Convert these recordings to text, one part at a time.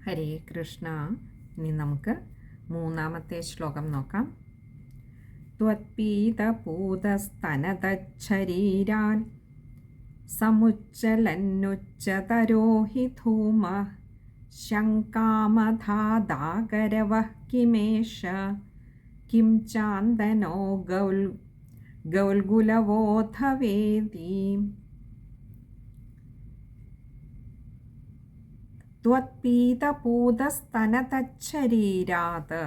ഹരേ കൃഷ്ണ. ഇനി നമുക്ക് മൂന്നാമത്തെ ശ്ലോകം നോക്കാം. ത്വത്പീതപൂതസ്തനതച്ഛരീരാൻ സമുജ്ജലന്നുച്ചതരോ ഹി ധൂമഃ ശങ്കാമധാദാഗരവഃ കിമേഷ കിം ചാന്ദനോ ഗൗൽഗുലവോऽഥ വേദീം. ത്വത്പീതപൂതസ്തനതച്ഛരീരാത്.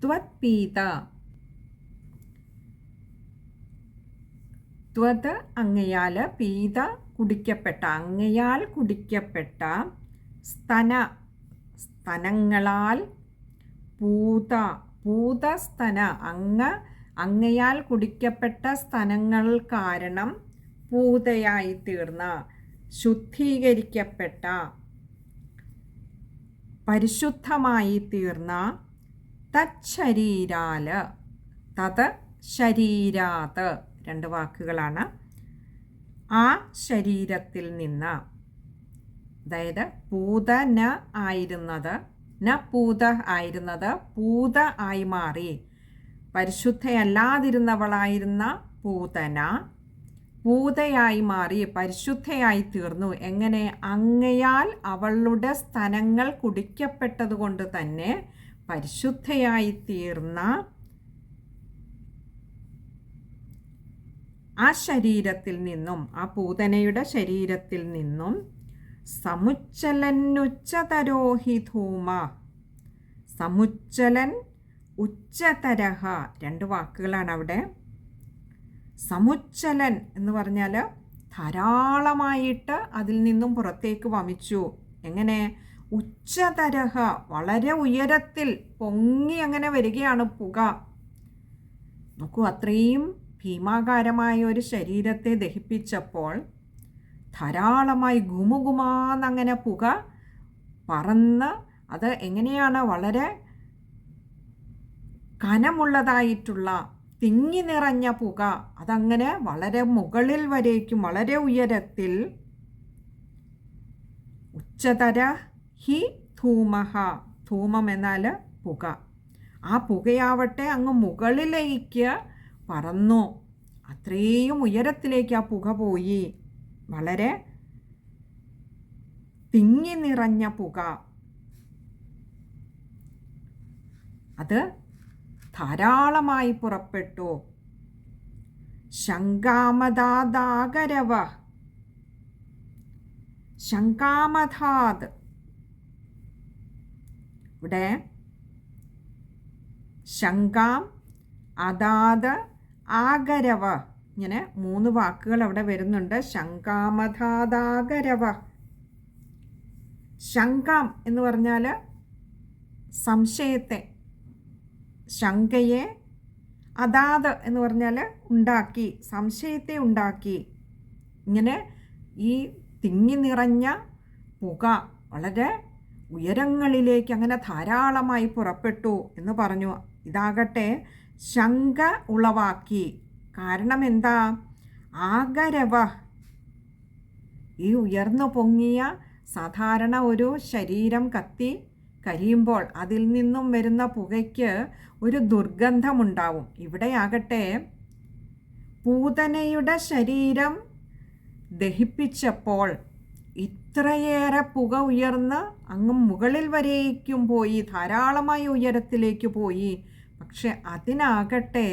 ത്വത്പീത, ത്വത് അങ്ങയാൽ, പീത കുടിക്കപ്പെട്ട, അങ്ങയാൽ കുടിക്കപ്പെട്ട, സ്തന സ്തനങ്ങളാൽ, പൂത പൂതസ്തന അങ്ങയാൽ കുടിക്കപ്പെട്ട സ്തനങ്ങൾ കാരണം പൂതയായി തീർന്ന, ശുദ്ധീകരിക്കപ്പെട്ട, പരിശുദ്ധമായി തീർന്ന തച്ഛരീരാല്. തത് ശരീരാത് രണ്ട് വാക്കുകളാണ്. ആ ശരീരത്തിൽ നിന്ന്, അതായത് പൂത ന ആയിരുന്നത്, ന പൂത ആയിരുന്നത് പൂത ആയി മാറി. പരിശുദ്ധയല്ലാതിരുന്നവളായിരുന്ന പൂതന പൂതയായി മാറി, പരിശുദ്ധയായി തീർന്നു. എങ്ങനെ? അങ്ങയാൽ അവളുടെ സ്തനങ്ങൾ കുടിക്കപ്പെട്ടതുകൊണ്ട് തന്നെ പരിശുദ്ധയായി തീർന്ന ആ ശരീരത്തിൽ നിന്നും, ആ പൂതനയുടെ ശരീരത്തിൽ നിന്നും, സമുജ്ജലന്നുച്ചതരോ ഹി ധൂമ. സമുജ്ജലൻ, ഉച്ചതരഹ രണ്ട് വാക്കുകളാണ് അവിടെ. സമുജ്ജലൻ എന്ന് പറഞ്ഞാൽ ധാരാളമായിട്ട് അതിൽ നിന്നും പുറത്തേക്ക് വമിച്ചു. എങ്ങനെ? ഉച്ചതരഹ, വളരെ ഉയരത്തിൽ പൊങ്ങി അങ്ങനെ വരികയാണ് പുക. നോക്കൂ, അത്രയും ഭീമാകാരമായ ഒരു ശരീരത്തെ ദഹിപ്പിച്ചപ്പോൾ ധാരാളമായി ഗുമുഗുമാന്നങ്ങനെ പുക പറന്ന്, അത് എങ്ങനെയാണ് വളരെ കനമുള്ളതായിട്ടുള്ള തിങ്ങി നിറഞ്ഞ പുക, അതങ്ങനെ വളരെ മുകളിൽ വരേക്കും, വളരെ ഉയരത്തിൽ. ഉച്ചതര ഹി ധൂമഹ, ധൂമം എന്നാൽ പുക. ആ പുകയാവട്ടെ അങ്ങ് മുകളിലേക്ക് പറന്നു, അത്രയും ഉയരത്തിലേക്ക് ആ പുക പോയി. വളരെ തിങ്ങി നിറഞ്ഞ പുക, അത് ധാരാളമായി പുറപ്പെട്ടു. ശങ്കാമധാദാഗരവ, ശങ്കാമധാത്, ഇവിടെ ശങ്കാം, അദാത്, ആഗരവ, ഇങ്ങനെ മൂന്ന് വാക്കുകൾ അവിടെ വരുന്നുണ്ട്. ശങ്കാമധാദാഗരവ. ശങ്കാം എന്ന് പറഞ്ഞാൽ സംശയത്തെ, ശങ്കയെ, അദാത് എന്ന് പറഞ്ഞാൽ ഉണ്ടാക്കി, സംശയത്തെ ഉണ്ടാക്കി. ഇങ്ങനെ ഈ തിങ്ങി നിറഞ്ഞ പുക വളരെ ഉയരങ്ങളിലേക്ക് അങ്ങനെ ധാരാളമായി പുറപ്പെട്ടു എന്ന് പറഞ്ഞു. ഇതാകട്ടെ ശങ്ക ഉളവാക്കി. കാരണം എന്താ? ആഗരവ, ഈ ഉയർന്നു പൊങ്ങിയ സാധാരണ ഒരു ശരീരം കത്തി കരിയുമ്പോൾ അതിൽ നിന്നും വരുന്ന പുകയ്ക്ക് ഒരു ദുർഗന്ധമുണ്ടാവും. ഇവിടെയാകട്ടെ പൂതനയുടെ ശരീരം ദഹിപ്പിച്ചപ്പോൾ ഇത്രയേറെ പുക ഉയർന്ന് അങ്ങ് മുകളിൽ വരേക്കും പോയി, ധാരാളമായ ഉയരത്തിലേക്ക് പോയി. പക്ഷെ അതിനാകട്ടെ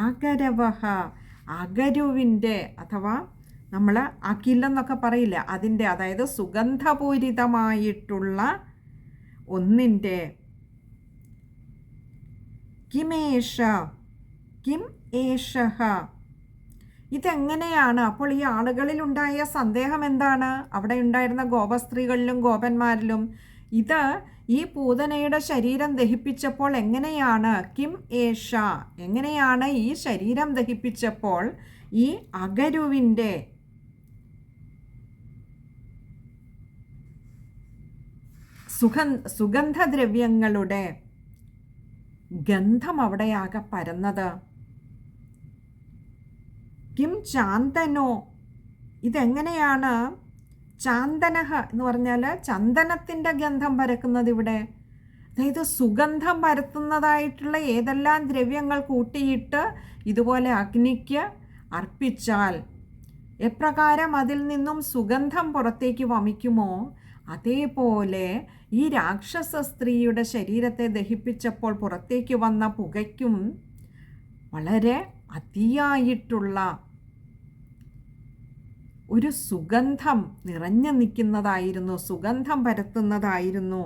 ആഗരവഹ, അഗരുവിൻ്റെ, അഥവാ നമ്മൾ അഖിലെന്നൊക്കെ പറയില്ല, അതിൻ്റെ, അതായത് സുഗന്ധപൂരിതമായിട്ടുള്ള ഒന്നിൻ്റെ, കിമേഷ, കിം ഏഷഹ, ഇതെങ്ങനെയാണ്? അപ്പോൾ ഈ ആളുകളിലുണ്ടായ സന്ദേഹം എന്താണ്? അവിടെ ഉണ്ടായിരുന്ന ഗോപസ്ത്രീകളിലും ഗോപന്മാരിലും ഇത് ഈ പൂതനയുടെ ശരീരം ദഹിപ്പിച്ചപ്പോൾ എങ്ങനെയാണ്, കിം ഏഷ, എങ്ങനെയാണ് ഈ ശരീരം ദഹിപ്പിച്ചപ്പോൾ ഈ അഗരുവിൻ്റെ സുഗന്ധദ്രവ്യങ്ങളുടെ ഗന്ധം അവിടെയാകെ പരന്നത്? കിം ചാന്തനോ ഇതെങ്ങനെയാണ് ചാന്തനഹ എന്ന് പറഞ്ഞാൽ ചന്ദനത്തിൻ്റെ ഗന്ധം പരക്കുന്നത് ഇവിടെ? അതായത് സുഗന്ധം പരത്തുന്നതായിട്ടുള്ള ഏതെല്ലാം ദ്രവ്യങ്ങൾ കൂട്ടിയിട്ട് ഇതുപോലെ അഗ്നിക്ക് അർപ്പിച്ചാൽ എപ്രകാരം അതിൽ നിന്നും സുഗന്ധം പുറത്തേക്ക് വമിക്കുമോ, അതേപോലെ ഈ രാക്ഷസ സ്ത്രീയുടെ ശരീരത്തെ ദഹിപ്പിച്ചപ്പോൾ പുറത്തേക്ക് വന്ന പുകയ്ക്കും വളരെ അതിയായിട്ടുള്ള ഒരു സുഗന്ധം നിറഞ്ഞു നിൽക്കുന്നതായിരുന്നു, സുഗന്ധം പരത്തുന്നതായിരുന്നു.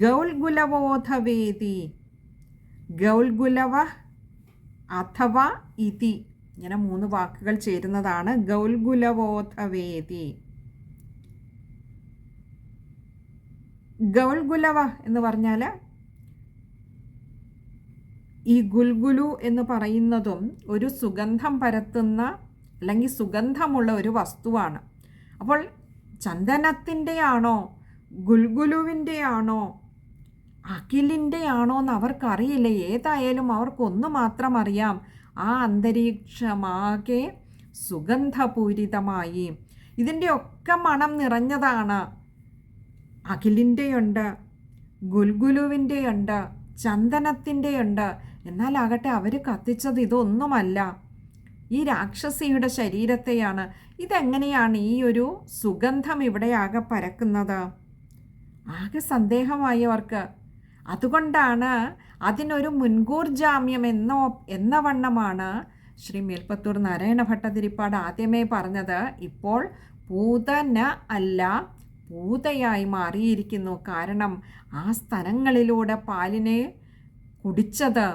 ഗൗൽഗുലവോധവേദി, ഗൗൽഗുലവ അഥവാ ഇതി, ഇങ്ങനെ 3 വാക്കുകൾ ചേരുന്നതാണ് ഗൗൽഗുലവോധവേദി. ഗൗൽഗുലവ എന്ന് പറഞ്ഞാൽ ഈ ഗുൽഗുലു എന്ന് പറയുന്നതും ഒരു സുഗന്ധം പരത്തുന്ന അല്ലെങ്കിൽ സുഗന്ധമുള്ള ഒരു വസ്തുവാണ്. അപ്പോൾ ചന്ദനത്തിൻ്റെ ആണോ ഗുൽഗുലുവിൻ്റെ ആണോ അഖിലിൻ്റെ ആണോ എന്ന് അവർക്കറിയില്ല. ഏതായാലും അവർക്കൊന്നു മാത്രം അറിയാം, ആ അന്തരീക്ഷമാകെ സുഗന്ധപൂരിതമായി. ഇതിൻ്റെ ഒക്കെ മണം നിറഞ്ഞതാണ്. അഖിലിൻ്റെയുണ്ട്, ഗുൽഗുലുവിൻ്റെയുണ്ട്, ചന്ദനത്തിൻ്റെയുണ്ട്. എന്നാലാകട്ടെ അവർ കത്തിച്ചത് ഇതൊന്നുമല്ല, ഈ രാക്ഷസിയുടെ ശരീരത്തെയാണ്. ഇതെങ്ങനെയാണ് ഈ ഒരു സുഗന്ധം ഇവിടെ ആകെ പരക്കുന്നത്? ആകെ സന്ദേഹമായി അവർക്ക്. അതുകൊണ്ടാണ് അതിനൊരു മുൻകൂർ ജാമ്യം എന്ന വണ്ണമാണ് ശ്രീ മേൽപ്പത്തൂർ നാരായണ ഭട്ടതിരിപ്പാട് ആദ്യമേ പറഞ്ഞത്. ഇപ്പോൾ പൂതന അല്ല പൂതയായി മാറിയിരിക്കുന്നു. കാരണം ആ സ്ഥലങ്ങളിലൂടെ പാലിനെ കുടിച്ചത്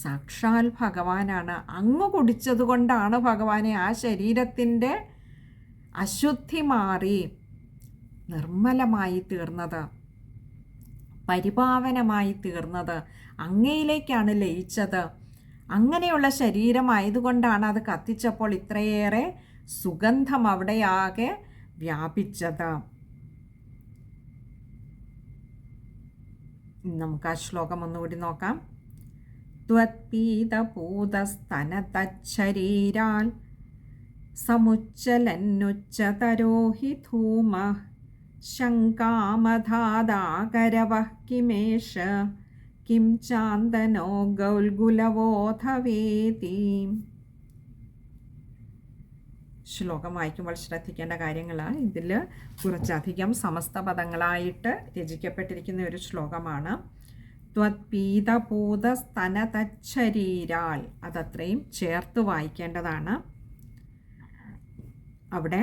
സാക്ഷാൽ ഭഗവാനാണ്. അങ്ങ് കുടിച്ചത് കൊണ്ടാണ് ഭഗവാനെ ആ ശരീരത്തിൻ്റെ അശുദ്ധി മാറി നിർമ്മലമായി തീർന്നത്, പരിപാവനമായി തീർന്നത്, അങ്ങയിലേക്കാണ് ലയിച്ചത്. അങ്ങനെയുള്ള ശരീരമായതുകൊണ്ടാണ് അത് കത്തിച്ചപ്പോൾ ഇത്രയേറെ സുഗന്ധം അവിടെയാകെ വ്യാപിച്ചത്. നമുക്ക് ആ ശ്ലോകം ഒന്നുകൂടി നോക്കാം. ത്വത്പീതപൂതസ്തനതച്ഛരീരാൽ സമുച്ചലന്നുച്ചതരോഹി ധൂമ ശങ്കാമധാദാകരവഃ കിമേഷ കിം ചാന്തനോ ഗൗൽഗുലവോധവേതി. ശ്ലോകം വായിക്കുമ്പോൾ ശ്രദ്ധിക്കേണ്ട കാര്യങ്ങളാണ്. ഇതിൽ കുറച്ചധികം സമസ്ത പദങ്ങളായിട്ട് രചിക്കപ്പെട്ടിരിക്കുന്ന ഒരു ശ്ലോകമാണ്. ത്വത്പീതപൂതസ്തനതച്ഛരീരാൽ, അതത്രയും ചേർത്ത് വായിക്കേണ്ടതാണ്. അവിടെ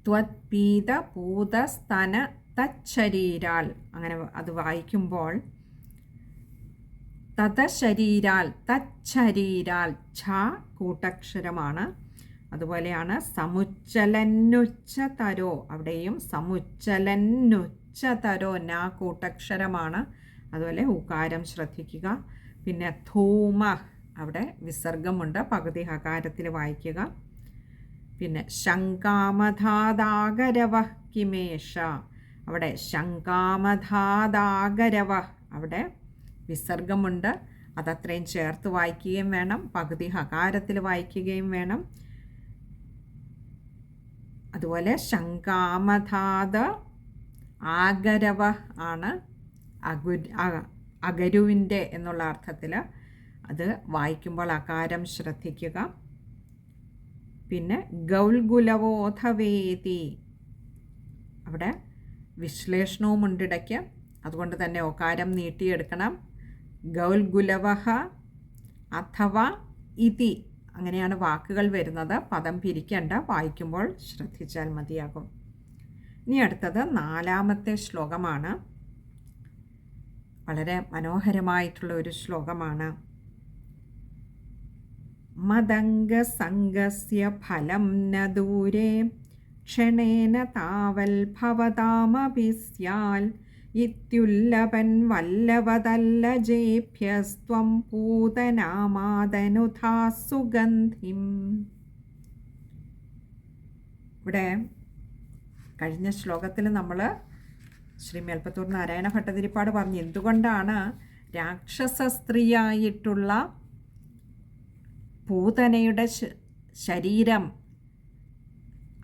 ത്വത്പീതപൂതസ്തനതച്ഛരീരാൽ, അങ്ങനെ അത് വായിക്കുമ്പോൾ തതശരീരാൽ, തച്ഛരീരാൽ, ഛ കൂട്ടക്ഷരമാണ്. അതുപോലെയാണ് സമുച്ചലന്നുച്ചതരോ, അവിടെയും സമുച്ചലന്നുച്ചതരോ ന കൂട്ടക്ഷരമാണ്. അതുപോലെ ഉകാരം ശ്രദ്ധിക്കുക. പിന്നെ ധൂമ, അവിടെ വിസർഗമുണ്ട്, പകുതി ഹകാരത്തിൽ വായിക്കുക. പിന്നെ ശങ്കാമധാദാകരവഃ കിമേഷ, അവിടെ ശങ്കാമധാദാകരവഃ, അവിടെ വിസർഗമുണ്ട്, അതത്രയും ചേർത്ത് വായിക്കുകയും വേണം, പകുതി ഹകാരത്തിൽ വായിക്കുകയും വേണം. അതുപോലെ ശങ്കാമധാദ ആകരവ ആണ് അഗരുവിൻ്റെ എന്നുള്ള അർത്ഥത്തിൽ. അത് വായിക്കുമ്പോൾ അകാരം ശ്രദ്ധിക്കുക. പിന്നെ ഗൗൽഗുലവോധവേതി, അവിടെ വിശ്ലേഷണവും ഉണ്ടിടയ്ക്ക്, അതുകൊണ്ട് തന്നെ ഒകാരം നീട്ടിയെടുക്കണം. ഗൗൽഗുലവഹ അഥവാ ഇതി, അങ്ങനെയാണ് വാക്കുകൾ വരുന്നത്. പദം പിരിക്കേണ്ട, വായിക്കുമ്പോൾ ശ്രദ്ധിച്ചാൽ മതിയാകും. ഇനി അടുത്തത് 4ാമത്തെ ശ്ലോകമാണ്. വളരെ മനോഹരമായിട്ടുള്ള ഒരു ശ്ലോകമാണ്. മദംഗസംഗസ്യ ഫലം ന ദൂരേ ക്ഷണേന താവൽ ഭവതാമപി സ്യാൽ ഇത്യുല്ലപൻ വല്ലവതല്ലജേഭ്യസ്ത്വം പൂതനാമാദനുധാ സുഗന്ധിം. ഇവിടെ കഴിഞ്ഞ ശ്ലോകത്തിൽ നമ്മൾ ശ്രീ മേൽപ്പത്തൂർ നാരായണ ഭട്ടതിരിപ്പാട് പറഞ്ഞു എന്തുകൊണ്ടാണ് രാക്ഷസ സ്ത്രീയായിട്ടുള്ള പൂതനയുടെ ശരീരം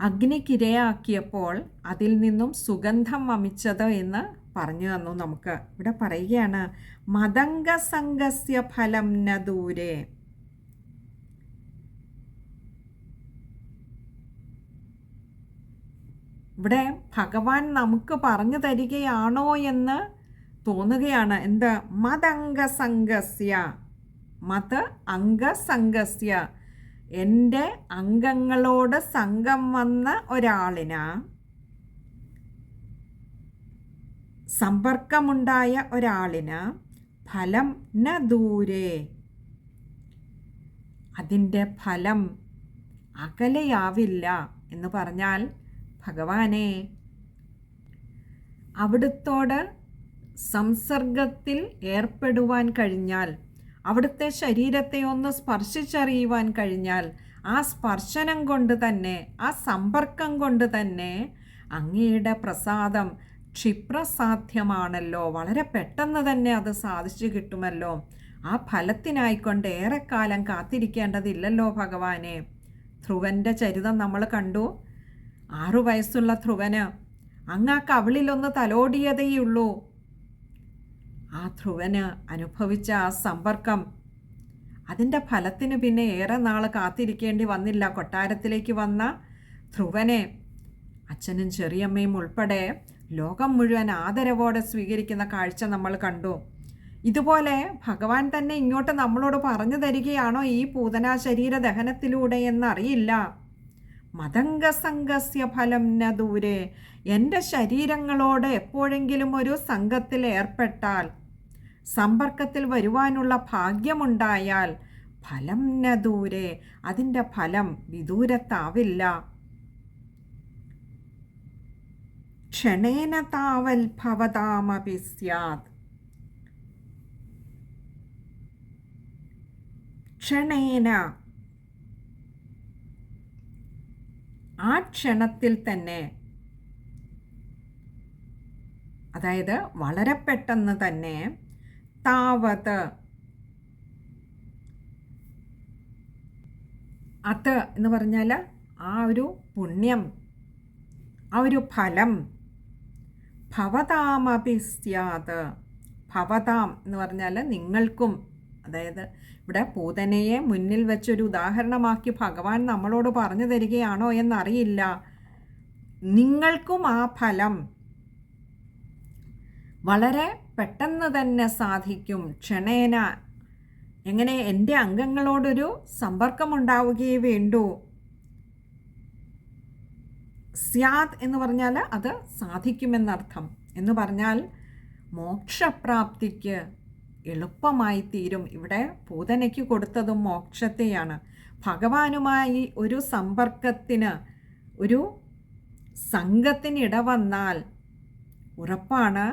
അഗ്നിക്കിരയാക്കിയപ്പോൾ അതിൽ നിന്നും സുഗന്ധം വമിച്ചത് എന്ന് പറഞ്ഞു തന്നു. നമുക്ക് ഇവിടെ പറയുകയാണ്, മതംഗസംഗസ്യ ഫലം ന ദൂരെ. ഇവിടെ ഭഗവാൻ നമുക്ക് പറഞ്ഞു തരികയാണോ എന്ന് തോന്നുകയാണ്. എന്ത്? മതംഗസംഗസ്യ, മത് അംഗസംഗസ്യ, എൻ്റെ അംഗങ്ങളോട് സംഘം വന്ന ഒരാളിന്, സമ്പർക്കമുണ്ടായ ഒരാളിന് ഫലം ന ദൂരെ, അതിൻ്റെ ഫലം അകലെയാവില്ല എന്ന് പറഞ്ഞാൽ, ഭഗവാനെ അവിടുത്തോട് സംസർഗത്തിൽ ഏർപ്പെടുവാൻ കഴിഞ്ഞാൽ, അവിടുത്തെ ശരീരത്തെ ഒന്ന് സ്പർശിച്ചറിയുവാൻ കഴിഞ്ഞാൽ, ആ സ്പർശനം കൊണ്ട് തന്നെ, ആ സമ്പർക്കം കൊണ്ട് തന്നെ അങ്ങയുടെ പ്രസാദം ക്ഷിപ്രസാധ്യമാണല്ലോ, വളരെ പെട്ടെന്ന് തന്നെ അത് സാധിച്ചു കിട്ടുമല്ലോ. ആ ഫലത്തിനായിക്കൊണ്ട് ഏറെക്കാലം കാത്തിരിക്കേണ്ടതില്ലല്ലോ ഭഗവാനെ. ധ്രുവൻ്റെ ചരിതം നമ്മൾ കണ്ടു. 6 വയസ്സുള്ള ധ്രുവന് അങ്ങ് ആ കവിളിലൊന്ന് തലോടിയതേയുള്ളൂ. ആ ധ്രുവന് അനുഭവിച്ച ആ സമ്പർക്കം, അതിൻ്റെ ഫലത്തിന് പിന്നെ ഏറെ നാൾ കാത്തിരിക്കേണ്ടി വന്നില്ല. കൊട്ടാരത്തിലേക്ക് വന്ന ധ്രുവനെ അച്ഛനും ചെറിയമ്മയും ഉൾപ്പെടെ ലോകം മുഴുവൻ ആദരവോടെ സ്വീകരിക്കുന്ന കാഴ്ച നമ്മൾ കണ്ടു. ഇതുപോലെ ഭഗവാൻ തന്നെ ഇങ്ങോട്ട് നമ്മളോട് പറഞ്ഞു തരികയാണോ ഈ പൂതനാ ശരീര ദഹനത്തിലൂടെ എന്നറിയില്ല. മതംഗസംഗസ്യ ഫലം ന ദൂരെ, എൻ്റെ ശരീരങ്ങളോട് എപ്പോഴെങ്കിലും ഒരു സംഘത്തിൽ ഏർപ്പെട്ടാൽ, സമ്പർക്കത്തിൽ വരുവാനുള്ള ഭാഗ്യമുണ്ടായാൽ ഫലം ന ദൂരെ, അതിൻ്റെ ഫലം വിദൂരത്താവില്ല. ക്ഷണേന താവൽ ഭവതാമപി സ്യാത്, ക്ഷണേന, ആ ക്ഷണത്തിൽ തന്നെ, അതായത് വളരെ പെട്ടെന്ന് തന്നെ, താവത്, അത് എന്ന് പറഞ്ഞാൽ ആ ഒരു പുണ്യം, ആ ഒരു ഫലം, ഭവതാമപി സ്യാത്, ഭവതാം എന്ന് പറഞ്ഞാൽ നിങ്ങൾക്കും, അതായത് ഇവിടെ പൂതനയെ മുന്നിൽ വെച്ചൊരു ഉദാഹരണമാക്കി ഭഗവാൻ നമ്മളോട് പറഞ്ഞു തരികയാണോ എന്നറിയില്ല. നിങ്ങൾക്കും ആ ഫലം വളരെ പെട്ടെന്ന് തന്നെ സാധിക്കും. ക്ഷണേന, എങ്ങനെ? എൻ്റെ അംഗങ്ങളോടൊരു സമ്പർക്കമുണ്ടാവുകയേ വേണ്ടൂ. സ്യാത് എന്ന് പറഞ്ഞാൽ അത് സാധിക്കുമെന്നർത്ഥം. എന്ന് പറഞ്ഞാൽ മോക്ഷപ്രാപ്തിക്ക് എളുപ്പമായി തീരും. ഇവിടെ പൂതനയ്ക്ക് കൊടുത്തതും മോക്ഷത്തെയാണ്. ഭഗവാനുമായി ഒരു സമ്പർക്കത്തിന്, ഒരു സംഘത്തിന് ഇടവന്നാൽ ഉറപ്പാണ്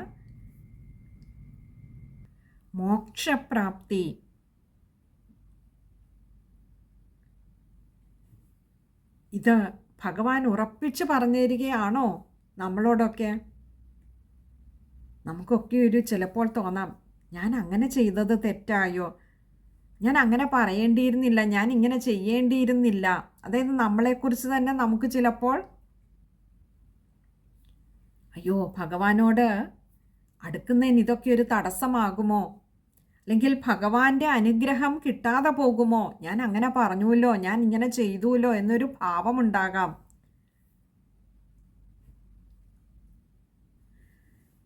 മോക്ഷപ്രാപ്തി. ഇത് ഭഗവാൻ ഉറപ്പിച്ച് പറഞ്ഞു തരികയാണോ നമ്മളോടൊക്കെ? നമുക്കൊക്കെ ഒരു ചിലപ്പോൾ തോന്നാം, ഞാൻ അങ്ങനെ ചെയ്തത് തെറ്റായോ, ഞാൻ അങ്ങനെ പറയേണ്ടിയിരുന്നില്ല, ഞാൻ ഇങ്ങനെ ചെയ്യേണ്ടിയിരുന്നില്ല. അതായത് നമ്മളെക്കുറിച്ച് തന്നെ നമുക്ക് ചിലപ്പോൾ അയ്യോ ഭഗവാനോട് അടുക്കുന്നതിന് ഇതൊക്കെ ഒരു തടസ്സമാകുമോ, അല്ലെങ്കിൽ ഭഗവാന്റെ അനുഗ്രഹം കിട്ടാതെ പോകുമോ, ഞാൻ അങ്ങനെ പറഞ്ഞുവല്ലോ, ഞാൻ ഇങ്ങനെ ചെയ്തുവല്ലോ എന്നൊരു ഭാവമുണ്ടാകാം.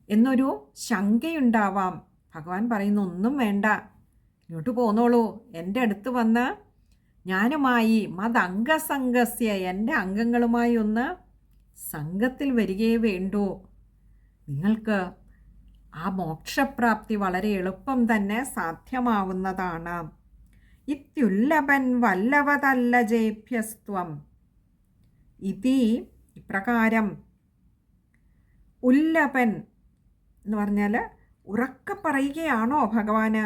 എന്നൊരു ശങ്കയുണ്ടാവാം. ഭഗവാൻ പറയുന്നു, ഒന്നും വേണ്ട, ഇങ്ങോട്ട് പോന്നോളൂ, എൻ്റെ അടുത്ത് വന്ന് ഞാനുമായി മതംഗസംഗസ്യ, എൻ്റെ അംഗങ്ങളുമായി ഒന്ന് സംഘത്തിൽ വരികയേ വേണ്ടൂ. നിങ്ങൾക്ക് ആ മോക്ഷപ്രാപ്തി വളരെ എളുപ്പം തന്നെ സാധ്യമാവുന്നതാണ്. ഇത്യുല്ലഭൻ വല്ലവതല്ലജേഭ്യസ്ത്വം, ഇതി, ഇപ്രകാരം. ഉല്ലഭൻ എന്ന് പറഞ്ഞാൽ ഉറക്കെ പറയുകയാണോ ഭഗവാന്?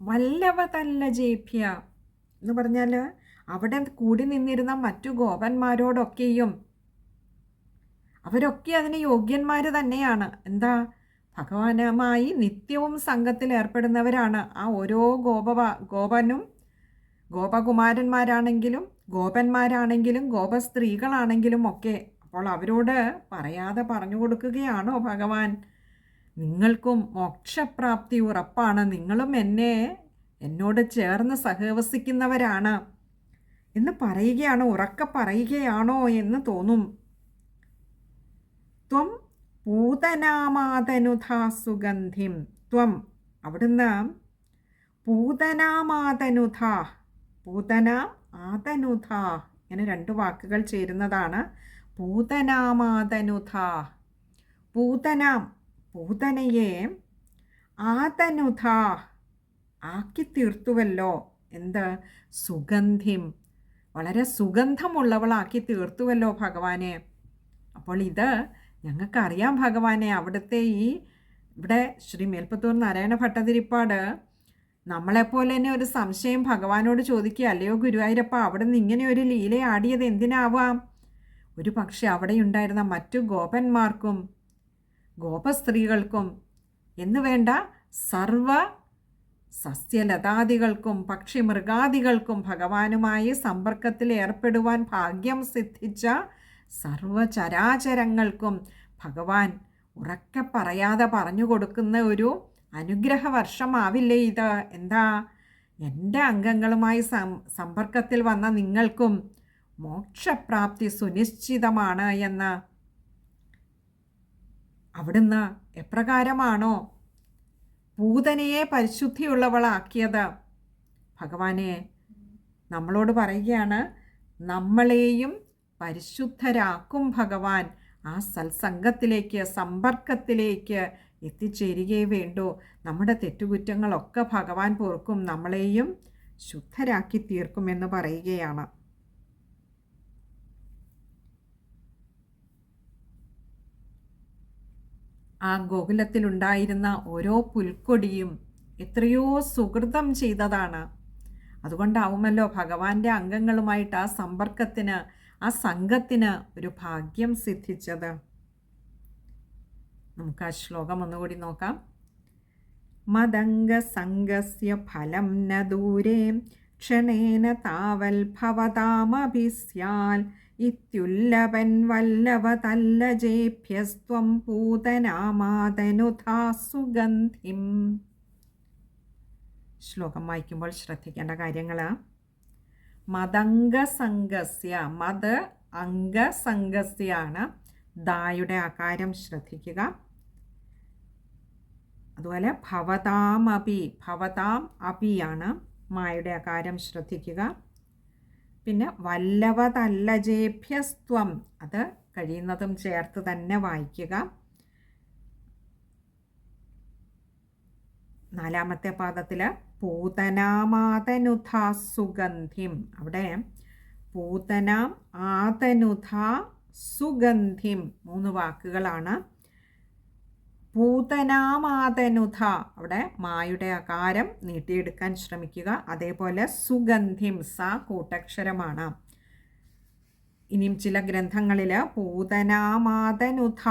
വല്ലവതല്ലജേഭ്യ എന്ന് പറഞ്ഞാൽ അവിടെ കൂടി നിന്നിരുന്ന മറ്റു ഗോപന്മാരോടൊക്കെയും, അവരൊക്കെ അതിന് യോഗ്യന്മാർ തന്നെയാണ്. എന്താ? ഭഗവാനുമായി നിത്യവും സംഘത്തിൽ ഏർപ്പെടുന്നവരാണ് ആ ഓരോ ഗോപനും, ഗോപകുമാരന്മാരാണെങ്കിലും ഗോപന്മാരാണെങ്കിലും ഗോപസ്ത്രീകളാണെങ്കിലും ഒക്കെ. അപ്പോൾ അവരോട് പറയാതെ പറഞ്ഞു കൊടുക്കുകയാണോ ഭഗവാൻ, നിങ്ങൾക്കും മോക്ഷപ്രാപ്തി ഉറപ്പാണ്, നിങ്ങളും എന്നോട് ചേർന്ന് സഹവസിക്കുന്നവരാണ് എന്ന് പറയുകയാണോ, ഉറക്കെ പറയുകയാണോ എന്ന് തോന്നും. ത്വം പൂതനാമാതനുധാ സുഗന്ധിം. ത്വം അവിടുന്ന് പൂതനാമാതനുധ, പൂതന ആതനുധ, ഇങ്ങനെ രണ്ട് വാക്കുകൾ ചേരുന്നതാണ് പൂതനാമാതനുധ. പൂതനാം പൂതനയെ ആതനുധ ആക്കി തീർത്തുവല്ലോ. എന്ത്? സുഗന്ധിം, വളരെ സുഗന്ധമുള്ളവളാക്കി തീർത്തുവല്ലോ ഭഗവാനെ. അപ്പോൾ ഇത് ഞങ്ങൾക്കറിയാം ഭഗവാനെ. അവിടുത്തെ ഇവിടെ ശ്രീ മേൽപ്പത്തൂർ നാരായണ ഭട്ടതിരിപ്പാട് നമ്മളെപ്പോലെ തന്നെ ഒരു സംശയം ഭഗവാനോട് ചോദിക്കുക, അല്ലയോ ഗുരുവായൂരപ്പ, അവിടെ നിന്ന് ഇങ്ങനെ ഒരു ലീല ആടിയത് എന്തിനാവാം? ഒരു പക്ഷെ അവിടെയുണ്ടായിരുന്ന മറ്റു ഗോപന്മാർക്കും ഗോപസ്ത്രീകൾക്കും എന്ന് വേണ്ട സർവ സസ്യലതാദികൾക്കും പക്ഷിമൃഗാദികൾക്കും ഭഗവാനുമായി സമ്പർക്കത്തിൽ ഏർപ്പെടുവാൻ ഭാഗ്യം സിദ്ധിച്ച സർവചരാചരങ്ങൾക്കും ഭഗവാൻ ഉറക്കെ പറയാതെ പറഞ്ഞു കൊടുക്കുന്ന ഒരു അനുഗ്രഹ വർഷമാവില്ലേ ഇത്? എന്താ? എൻ്റെ അംഗങ്ങളുമായി സമ്പർക്കത്തിൽ വന്ന നിങ്ങൾക്കും മോക്ഷപ്രാപ്തി സുനിശ്ചിതമാണ് എന്ന്. അവിടുന്ന് എപ്രകാരമാണോ പൂതനയെ പരിശുദ്ധിയുള്ളവളാക്കിയത്, ഭഗവാനെ നമ്മളോട് പറയുകയാണ്, നമ്മളെയും പരിശുദ്ധരാക്കും ഭഗവാൻ. ആ സത്സംഗത്തിലേക്ക്, സമ്പർക്കത്തിലേക്ക് എത്തിച്ചേരുകയേ വേണ്ടൂ. നമ്മുടെ തെറ്റുകുറ്റങ്ങളൊക്കെ ഭഗവാൻ പൊറുക്കും, നമ്മളെയും ശുദ്ധരാക്കി തീർക്കുമെന്ന് പറയുകയാണ്. ആ ഗോകുലത്തിലുണ്ടായിരുന്ന ഓരോ പുൽക്കൊടിയും എത്രയോ സുഹൃതം ചെയ്തതാണ്. അതുകൊണ്ടാവുമല്ലോ ഭഗവാന്റെ അംഗങ്ങളുമായിട്ട് ആ സമ്പർക്കത്തിന്, ആ സംഘത്തിന് ഒരു ഭാഗ്യം സിദ്ധിച്ചത്. നമുക്ക് ആ ശ്ലോകം ഒന്നുകൂടി നോക്കാം. മദംഗസംഗസ്യ ഫലം ന ദൂരേ ക്ഷണേന താവൽ ഭവതാമഭിസ്യാൽ ഇത്യുല്ലവൻ വല്ലവതല്ലജേഭ്യസ്ത്വം പൂതനാമാതനുധാ സുഗന്ധിം. ശ്ലോകം വായിക്കുമ്പോൾ ശ്രദ്ധിക്കേണ്ട കാര്യങ്ങൾ: മദംഗസംഗസ്യ, മദ് അംഗസംഗസ്യാണ്, ദായുടെ ആകാരം ശ്രദ്ധിക്കുക. അതുപോലെ ഭവതാമപി, ഭവതാം അപിയാണ്, മായുടെ ആകാരം ശ്രദ്ധിക്കുക. പിന്നെ വല്ലവതല്ലജേഭ്യസ്ത്വം, അത് കഴിയുന്നതും ചേർത്ത് തന്നെ വായിക്കുക. നാലാമത്തെ പാദത്തിൽ പൂതനാമാതനുധാ സുഗന്ധിം, അവിടെ പൂതനാം ആതനുധാ സുഗന്ധിം 3 വാക്കുകളാണ്. പൂതനാമാതനുധ, അവിടെ മായുടെ ആകാരം നീട്ടിയെടുക്കാൻ ശ്രമിക്കുക. അതേപോലെ സുഗന്ധിം, സ കൂട്ടക്ഷരമാണ്. ഇനിയും ചില ഗ്രന്ഥങ്ങളിൽ പൂതനാമാതനുധ,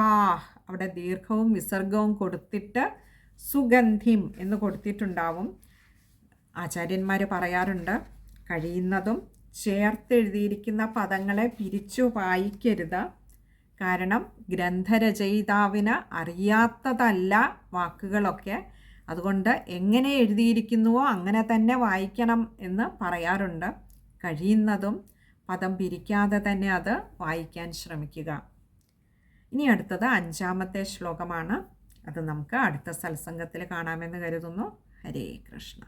അവിടെ ദീർഘവും വിസർഗവും കൊടുത്തിട്ട് സുഗന്ധിം എന്ന് കൊടുത്തിട്ടുണ്ടാവും. ആചാര്യന്മാർ പറയാറുണ്ട്, കഴിയുന്നതും ചേർത്തെഴുതിയിരിക്കുന്ന പദങ്ങളെ പിരിച്ചു വായിക്കരുത്. കാരണം ഗ്രന്ഥരചയിതാവിന് അറിയാത്തതല്ല വാക്കുകളൊക്കെ. അതുകൊണ്ട് എങ്ങനെ എഴുതിയിരിക്കുന്നുവോ അങ്ങനെ തന്നെ വായിക്കണം എന്ന് പറയാറുണ്ട്. കഴിയുന്നതും പദം പിരിക്കാതെ തന്നെ അത് വായിക്കാൻ ശ്രമിക്കുക. ഇനി അടുത്തത് 5ാമത്തെ ശ്ലോകമാണ്. അത് നമുക്ക് അടുത്ത സത്സംഗത്തിൽ കാണാമെന്ന് കരുതുന്നു. ഹരേ കൃഷ്ണ.